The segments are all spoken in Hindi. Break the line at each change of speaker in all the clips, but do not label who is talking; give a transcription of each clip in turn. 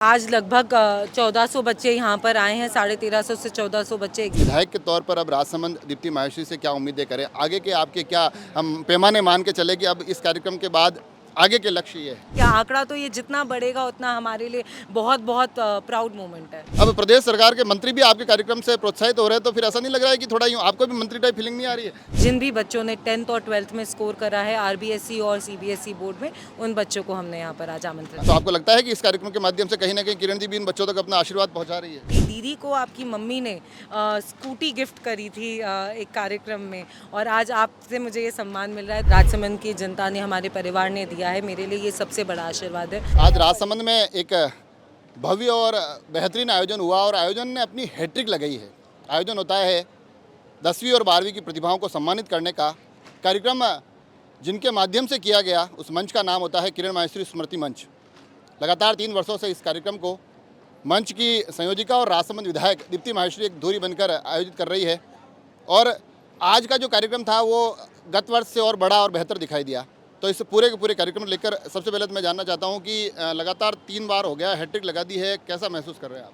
आज लगभग 1400 बच्चे यहाँ पर आए हैं। 1350 से 1400 बच्चे।
विधायक के तौर पर अब राजसमंद दीप्ति माहेश्वरी से क्या उम्मीदें करें? आगे के आपके क्या हम पैमाने मान के चले कि अब इस कार्यक्रम के बाद आगे के लक्ष्य ये है?
क्या आंकड़ा तो ये जितना बढ़ेगा उतना हमारे लिए बहुत बहुत प्राउड मोमेंट है।
अब प्रदेश सरकार के मंत्री भी आपके कार्यक्रम से प्रोत्साहित हो रहे हैं, तो फिर ऐसा नहीं लग रहा है कि थोड़ा यूँ आपको भी मंत्री टाइप फीलिंग नहीं आ रही है?
जिन भी बच्चों ने 10th और 12th में स्कोर करा है आरबीएसई और सीबीएसई बोर्ड में, उन बच्चों को हमने यहाँ पर आज आमंत्रित
तो आपको लगता है कि इस कार्यक्रम के माध्यम से कहीं ना कहीं किरण जी भी इन बच्चों तक अपना आशीर्वाद पहुँचा रही है?
किया। दीदी को आपकी मम्मी ने स्कूटी गिफ्ट करी थी एक कार्यक्रम में, और आज आपसे मुझे ये सम्मान मिल रहा है। राजसमंद की जनता ने, हमारे परिवार ने दिया है, मेरे लिए ये सबसे बड़ा आशीर्वाद है।
आज राजसमंद में एक भव्य और बेहतरीन आयोजन हुआ और आयोजन ने अपनी हैट्रिक लगाई है। आयोजन होता है 10वीं और 12वीं की प्रतिभाओं को सम्मानित करने का कार्यक्रम, जिनके माध्यम से किया गया उस मंच का नाम होता है किरण माहेश्वरी स्मृति मंच। लगातार 3 वर्षों से इस कार्यक्रम को मंच की संयोजिका और राजसमंद विधायक दीप्ति माहेश्वरी एक धुरी बनकर आयोजित कर रही है, और आज का जो कार्यक्रम था वो गत वर्ष से और बड़ा और बेहतर दिखाई दिया। तो इस पूरे के पूरे कार्यक्रम लेकर सबसे पहले तो मैं जानना चाहता हूँ कि लगातार 3 बार हो गया हैट्रिक लगा दी है, कैसा महसूस कर रहे हैं आप?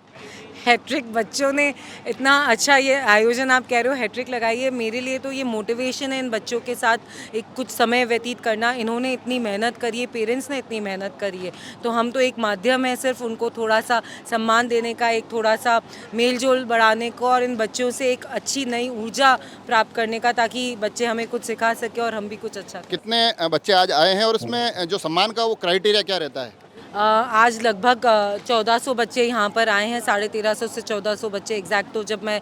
हैट्रिक बच्चों ने इतना अच्छा ये आयोजन, आप कह रहे हो हैट्रिक लगाई है, मेरे लिए तो ये मोटिवेशन है इन बच्चों के साथ एक कुछ समय व्यतीत करना। इन्होंने इतनी मेहनत करी है, पेरेंट्स ने इतनी मेहनत करी है, तो हम तो एक माध्यम है सिर्फ उनको थोड़ा सा सम्मान देने का, एक थोड़ा सा मेल जोल बढ़ाने को, और इन बच्चों से एक अच्छी नई ऊर्जा प्राप्त करने का, ताकि बच्चे हमें कुछ सिखा सके और हम भी कुछ अच्छा करें।
कितने बच्चे आज आए हैं और उसमें जो सम्मान का वो क्राइटेरिया क्या रहता है?
आज लगभग 1400 बच्चे यहाँ पर आए हैं। 1350 से 1400 बच्चे एग्जैक्ट, तो जब मैं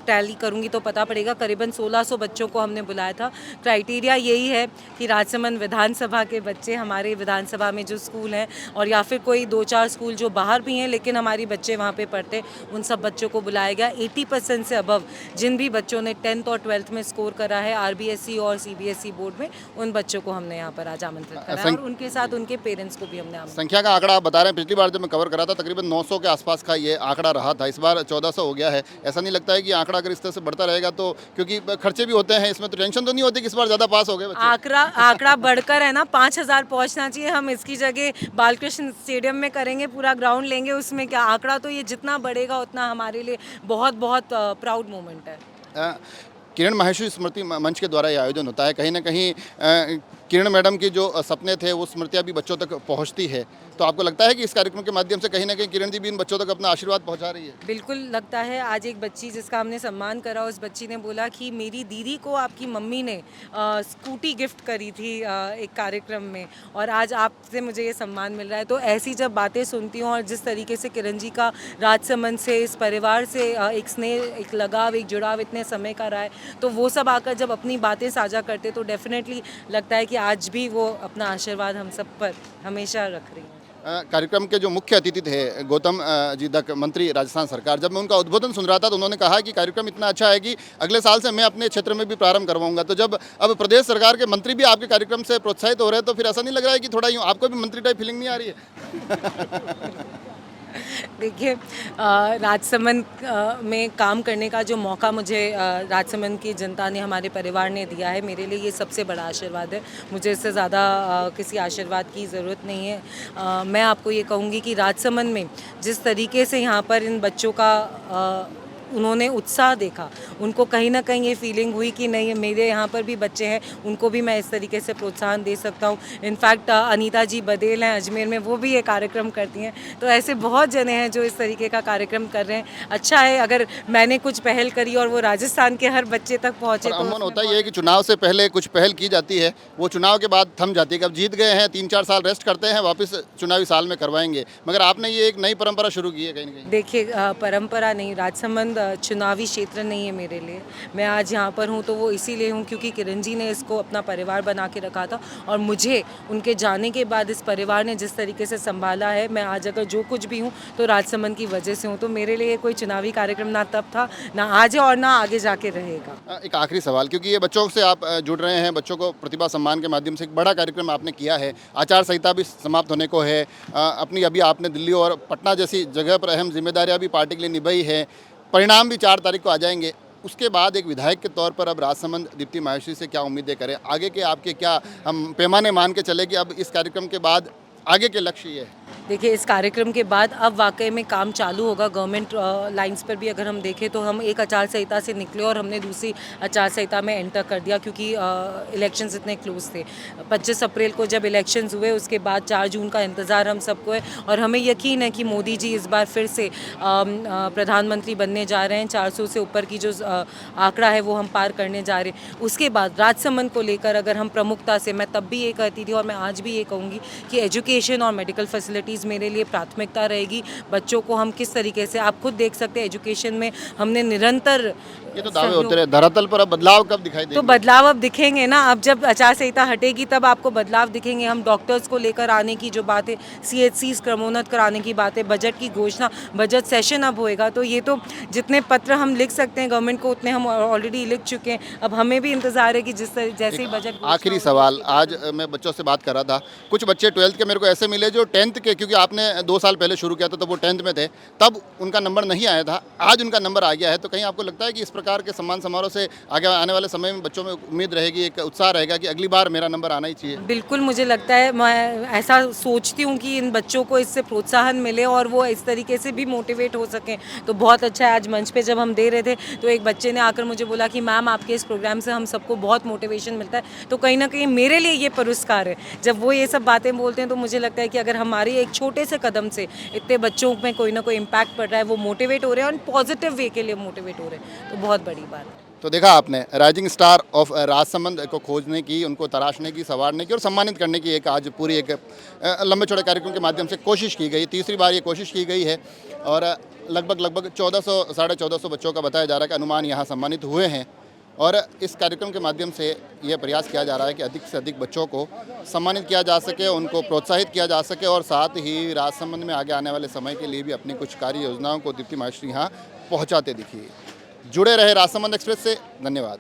टैली करूँगी तो पता पड़ेगा। करीबन 1600 बच्चों को हमने बुलाया था। क्राइटेरिया यही है कि राजसमंद विधानसभा के बच्चे, हमारे विधानसभा में जो स्कूल हैं, और या फिर कोई 2-4 स्कूल जो बाहर भी हैं लेकिन हमारी बच्चे वहाँ पे पढ़ते, उन सब बच्चों को बुलाया गया। 80% से अबव जिन भी बच्चों ने 10th और 12th में स्कोर करा है आरबीएसई और सीबीएसई बोर्ड में, उन बच्चों को हमने यहाँ पर आज आमंत्रित करा है, और उनके साथ उनके पेरेंट्स को भी हमने
संख्या का आंकड़ा आप बता रहे हैं, पिछली बार जब मैं कवर करा था तकरीबन 900 के आसपास का ये आंकड़ा रहा था, इस बार 1400 हो गया है। ऐसा नहीं लगता है कि आंकड़ा अगर इस तरह से बढ़ता रहेगा तो, क्योंकि खर्चे भी होते हैं इसमें, तो टेंशन तो नहीं होती कि इस बार ज़्यादा पास हो गए बच्चे?
आंकड़ा बढ़कर है ना 5000 पहुंचना चाहिए। हम इसकी जगह बालकृष्ण स्टेडियम में करेंगे, पूरा ग्राउंड लेंगे, उसमें क्या आंकड़ा तो ये जितना बढ़ेगा उतना हमारे लिए बहुत बहुत प्राउड मोमेंट है।
किरण माहेश्वरी स्मृति मंच के द्वारा ये आयोजन होता है। कहीं ना कहीं किरण मैडम की जो सपने थे वो स्मृतियाँ भी बच्चों तक पहुंचती है, तो आपको लगता है कि इस कार्यक्रम के माध्यम से कहीं ना कहीं किरण जी भी इन बच्चों तक अपना आशीर्वाद पहुंचा रही है?
बिल्कुल लगता है। आज एक बच्ची जिसका हमने सम्मान करा, उस बच्ची ने बोला कि मेरी दीदी को आपकी मम्मी ने स्कूटी गिफ्ट करी थी एक कार्यक्रम में, और आज आपसे मुझे ये सम्मान मिल रहा है। तो ऐसी जब बातें सुनती हूँ, और जिस तरीके से किरण जी का राजसमंद से, इस परिवार से एक स्नेह, एक लगाव, एक जुड़ाव इतने समय का रहा है, तो वो सब आकर जब अपनी बातें साझा करते तो डेफिनेटली लगता है कि आज भी वो अपना आशीर्वाद हम सब पर हमेशा रख रही हैं।
कार्यक्रम के जो मुख्य अतिथि थे गौतम जी दक, मंत्री राजस्थान सरकार, जब मैं उनका उद्बोधन सुन रहा था तो उन्होंने कहा कि कार्यक्रम इतना अच्छा है कि अगले साल से मैं अपने क्षेत्र में भी प्रारंभ करवाऊंगा। तो जब अब प्रदेश सरकार के मंत्री भी आपके कार्यक्रम से प्रोत्साहित हो रहे हैं, तो फिर ऐसा नहीं लग रहा है कि थोड़ा यूँ आपको भी मंत्री टाइप फीलिंग नहीं आ रही है?
देखिए, राजसमंद में काम करने का जो मौका मुझे राजसमंद की जनता ने, हमारे परिवार ने दिया है, मेरे लिए ये सबसे बड़ा आशीर्वाद है। मुझे इससे ज़्यादा किसी आशीर्वाद की ज़रूरत नहीं है। मैं आपको ये कहूँगी कि राजसमंद में जिस तरीके से यहाँ पर इन बच्चों का उन्होंने उत्साह देखा, उनको कहीं ना कहीं ये फीलिंग हुई कि नहीं, मेरे यहाँ पर भी बच्चे हैं, उनको भी मैं इस तरीके से प्रोत्साहन दे सकता हूँ। इनफैक्ट अनीता जी बदेल हैं अजमेर में, वो भी ये कार्यक्रम करती हैं। तो ऐसे बहुत जने हैं जो इस तरीके का कार्यक्रम कर रहे हैं। अच्छा है अगर मैंने कुछ पहल करी और वो राजस्थान के हर बच्चे तक पहुँचे। तो
अमन होता ही है कि चुनाव से पहले कुछ पहल की जाती है, वो चुनाव के बाद थम जाती है। अब जीत गए हैं, 3-4 साल रेस्ट करते हैं, वापस चुनावी साल में करवाएंगे, मगर आपने ये एक नई परंपरा शुरू की है कहीं ना कहीं।
देखिए, परंपरा नहीं, राजसमंद चुनावी क्षेत्र नहीं है मेरे लिए। मैं आज यहाँ पर हूँ तो वो इसीलिए हूँ क्योंकि किरण जी ने इसको अपना परिवार बना के रखा था, और मुझे उनके जाने के बाद इस परिवार ने जिस तरीके से संभाला है, मैं आज अगर जो कुछ भी हूँ तो राजसमंद की वजह से हूँ। तो मेरे लिए कोई चुनावी कार्यक्रम ना तब था, ना आज है, और ना आगे जाके रहेगा।
एक आखिरी सवाल, क्योंकि ये बच्चों से आप जुड़ रहे हैं, बच्चों को प्रतिभा सम्मान के माध्यम से एक बड़ा कार्यक्रम आपने किया है, आचार संहिता भी समाप्त होने को है, अपनी अभी आपने दिल्ली और पटना जैसी जगह पर अहम जिम्मेदारियां भी पार्टी के लिए निभाई है, परिणाम भी 4 तारीख को आ जाएंगे। उसके बाद एक विधायक के तौर पर अब राजसमंद दीप्ति माहेश्वरी से क्या उम्मीदें करें? आगे के आपके क्या हम पैमाने मान के चले कि अब इस कार्यक्रम के बाद आगे के लक्ष्य ये है?
देखिए, इस कार्यक्रम के बाद अब वाकई में काम चालू होगा। गवर्नमेंट लाइंस पर भी अगर हम देखें तो हम एक आचार संहिता से निकले और हमने दूसरी आचार संहिता में एंटर कर दिया, क्योंकि इलेक्शंस इतने क्लोज थे। 25 अप्रैल को जब इलेक्शंस हुए उसके बाद 4 जून का इंतज़ार हम सबको है, और हमें यकीन है कि मोदी जी इस बार फिर से प्रधानमंत्री बनने जा रहे हैं। 400 से ऊपर की जो आंकड़ा है वो हम पार करने जा रहे हैं। उसके बाद राजसमंद को लेकर अगर हम प्रमुखता से, मैं तब भी ये कहती थी और मैं आज भी ये कहूँगी कि एजुकेशन और मेडिकल फैसिलिटीज़ मेरे लिए प्राथमिकता रहेगी। बच्चों को हम किस तरीके से, आप खुद देख सकते हैं, एजुकेशन में हमने निरंतर
ये तो दावे होते रहे, धरातल पर अब बदलाव कब दिखाई
तो
देंगे?
बदलाव अब दिखेंगे ना। अब जब आचार संहिता हटेगी तब आपको बदलाव दिखेंगे। हम डॉक्टर्स को लेकर आने की जो बात है, CHCs क्रमोन्नत कराने की बात है, बजट की घोषणा, बजट सेशन अब होएगा। तो ये तो जितने पत्र हम लिख सकते हैं गवर्नमेंट को उतने हम ऑलरेडी लिख चुके हैं। अब हमें भी इंतज़ार है कि जैसे ही बजट
आखिरी सवाल, आज मैं बच्चों से बात कर रहा था, कुछ बच्चे 12th के मेरे को ऐसे मिले जो 10th के, क्योंकि आपने 2 साल पहले शुरू किया था तो वो 10th में थे, तब उनका नंबर नहीं आया था, आज उनका नंबर आ गया है। तो कहीं आपको लगता है कि इस प्रकार के सम्मान समारोह से आगे आने वाले समय में बच्चों में उम्मीद रहेगी, एक उत्साह रहेगा कि अगली बार मेरा नंबर आना ही चाहिए?
बिल्कुल, मुझे लगता है, मैं ऐसा सोचती हूँ कि इन बच्चों को इससे प्रोत्साहन मिले और वो इस तरीके से भी मोटिवेट हो सकें। तो बहुत अच्छा है, आज मंच पे जब हम दे रहे थे तो एक बच्चे ने आकर मुझे बोला कि मैम, आपके इस प्रोग्राम से हम सबको बहुत मोटिवेशन मिलता है। तो कहीं ना कहीं मेरे लिए ये पुरस्कार है। जब वो ये सब बातें बोलते हैं तो मुझे लगता है कि अगर हमारे एक छोटे से कदम से इतने बच्चों में कोई ना कोई इम्पैक्ट पड़ रहा है, वो मोटिवेट हो रहे हैं और पॉजिटिव वे के लिए मोटिवेट हो रहे हैं, तो बहुत बड़ी बात है।
तो देखा आपने, राइजिंग स्टार ऑफ राजसमंद को खोजने की, उनको तराशने की, संवारने की और सम्मानित करने की एक आज पूरी एक लंबे चौड़े कार्यक्रम के माध्यम से कोशिश की गई। तीसरी बार ये कोशिश की गई है और लगभग 1400 साढ़े 1400 बच्चों का बताया जा रहा है कि अनुमान यहाँ सम्मानित हुए हैं। और इस कार्यक्रम के माध्यम से यह प्रयास किया जा रहा है कि अधिक से अधिक बच्चों को सम्मानित किया जा सके, उनको प्रोत्साहित किया जा सके और साथ ही राजसमंद में आगे आने वाले समय के लिए भी अपनी कुछ कार्य योजनाओं को दीप्ति माहेश्वरी यहाँ पहुँचाते दिखिए। जुड़े रहे राजसमंद एक्सप्रेस से। धन्यवाद।